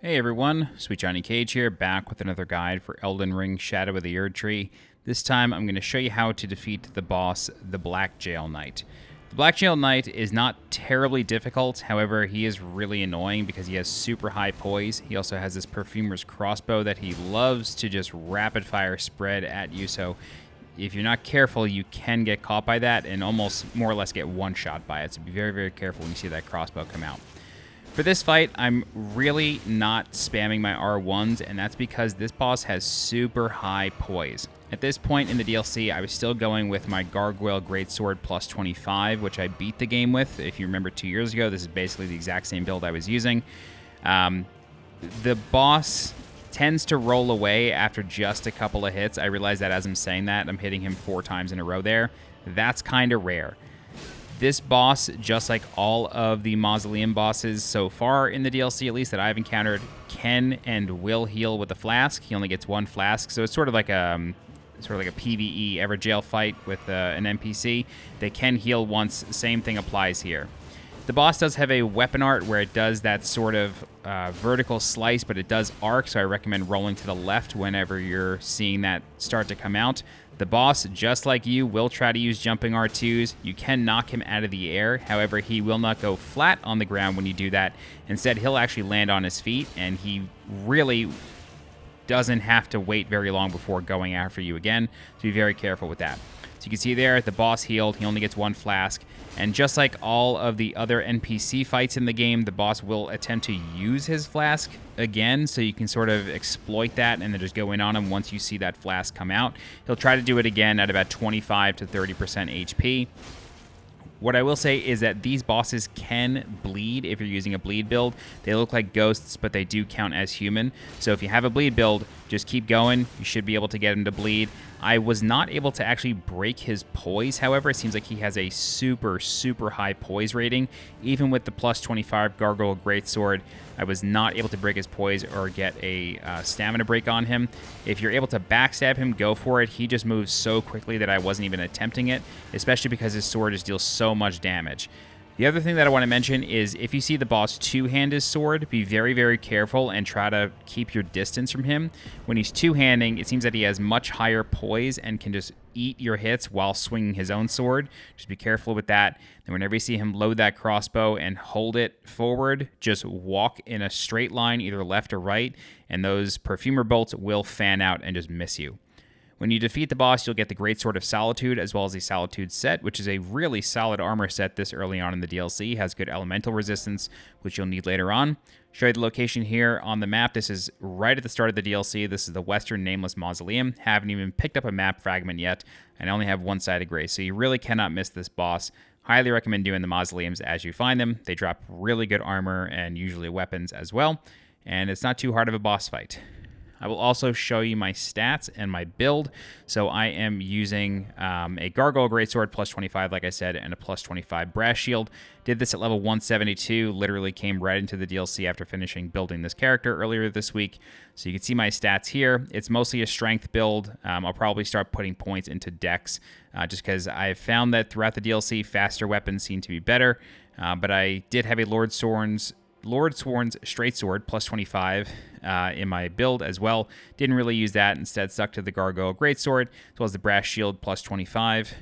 Hey everyone, SweetJohnnyCage here, back with another guide for Elden Ring Shadow of the Erdtree. This time I'm going to show you how to defeat the boss, the Blackgaol Knight. The Blackgaol Knight is not terribly difficult, however he is really annoying because he has super high poise. He also has this perfumer's crossbow that he loves to just rapid fire spread at you, so if you're not careful you can get caught by that and almost more or less get one shot by it, so be very, very careful when you see that crossbow come out. For this fight, I'm really not spamming my R1s, and that's because this boss has super high poise. At this point in the DLC, I was still going with my Gargoyle Greatsword plus 25, which I beat the game with. If you remember 2 years ago, this is basically the exact same build I was using. The boss tends to roll away after just a couple of hits. I realize that as I'm saying that, I'm hitting him 4 times in a row there. That's kind of rare. This boss, just like all of the Mausoleum bosses so far in the DLC, at least that I've encountered, can and will heal with a flask. He only gets 1 flask, so it's sort of like a PvE Everjail fight with an NPC. They can heal once. Same thing applies here. The boss does have a weapon art where it does that sort of vertical slice, but it does arc, so I recommend rolling to the left whenever you're seeing that start to come out. The boss, just like you, will try to use jumping R2s. You can knock him out of the air. However, he will not go flat on the ground when you do that. Instead, he'll actually land on his feet, and he really doesn't have to wait very long before going after you again. So be very careful with that. So you can see there, the boss healed. He only gets 1 flask. And just like all of the other NPC fights in the game, the boss will attempt to use his flask again, so you can sort of exploit that and then just go in on him once you see that flask come out. He'll try to do it again at about 25 to 30% HP. What I will say is that these bosses can bleed if you're using a bleed build. They look like ghosts, but they do count as human. So if you have a bleed build, just keep going. You should be able to get him to bleed. I was not able to actually break his poise, however. It seems like he has a super, super high poise rating. Even with the plus 25 Gargoyle Greatsword, I was not able to break his poise or get a stamina break on him. If you're able to backstab him, go for it. He just moves so quickly that I wasn't even attempting it, especially because his sword just deals so much damage. The other thing that I want to mention is if you see the boss two-hand his sword, be very, very careful and try to keep your distance from him. When he's two-handing, it seems that he has much higher poise and can just eat your hits while swinging his own sword. Just be careful with that. And whenever you see him load that crossbow and hold it forward, just walk in a straight line, either left or right, and those perfumer bolts will fan out and just miss you. When you defeat the boss, you'll get the Greatsword of Solitude, as well as the Solitude set, which is a really solid armor set this early on in the DLC. Has good elemental resistance, which you'll need later on. Show you the location here on the map. This is right at the start of the DLC. This is the Western Nameless Mausoleum. Haven't even picked up a map fragment yet, and I only have 1 side of gray, so you really cannot miss this boss. Highly recommend doing the mausoleums as you find them. They drop really good armor and usually weapons as well, and it's not too hard of a boss fight. I will also show you my stats and my build. So I am using a Gargoyle Greatsword plus 25, like I said, and a plus 25 Brass Shield. Did this at level 172, literally came right into the DLC after finishing building this character earlier this week. So you can see my stats here. It's mostly a strength build. I'll probably start putting points into dex, just because I've found that throughout the DLC, faster weapons seem to be better. But I did have a Lord Sworn's Straight Sword plus 25 in my build as well. Didn't really use that. Instead, stuck to the Gargoyle Greatsword as well as the Brass Shield plus 25.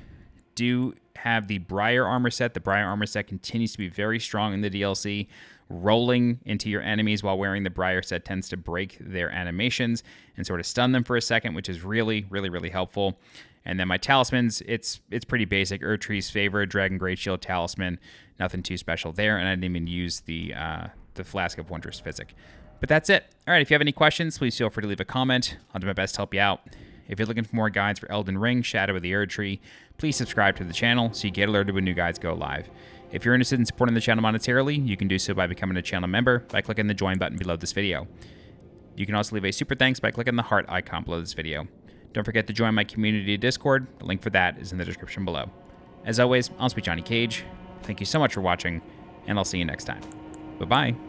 Do have the Briar armor set. The Briar armor set continues to be very strong in the DLC. Rolling into your enemies while wearing the Briar set tends to break their animations and sort of stun them for a second, which is really, really, really helpful. And then my talismans, it's pretty basic. Erdtree's favorite Dragon Great Shield talisman. Nothing too special there, and I didn't even use the Flask of Wondrous Physic. But that's it. All right, if you have any questions, please feel free to leave a comment. I'll do my best to help you out. If you're looking for more guides for Elden Ring, Shadow of the Erdtree, please subscribe to the channel so you get alerted when new guides go live. If you're interested in supporting the channel monetarily, you can do so by becoming a channel member by clicking the join button below this video. You can also leave a super thanks by clicking the heart icon below this video. Don't forget to join my community Discord. The link for that is in the description below. As always, I'm SweetJohnnyCage. Thank you so much for watching, and I'll see you next time. Bye-bye.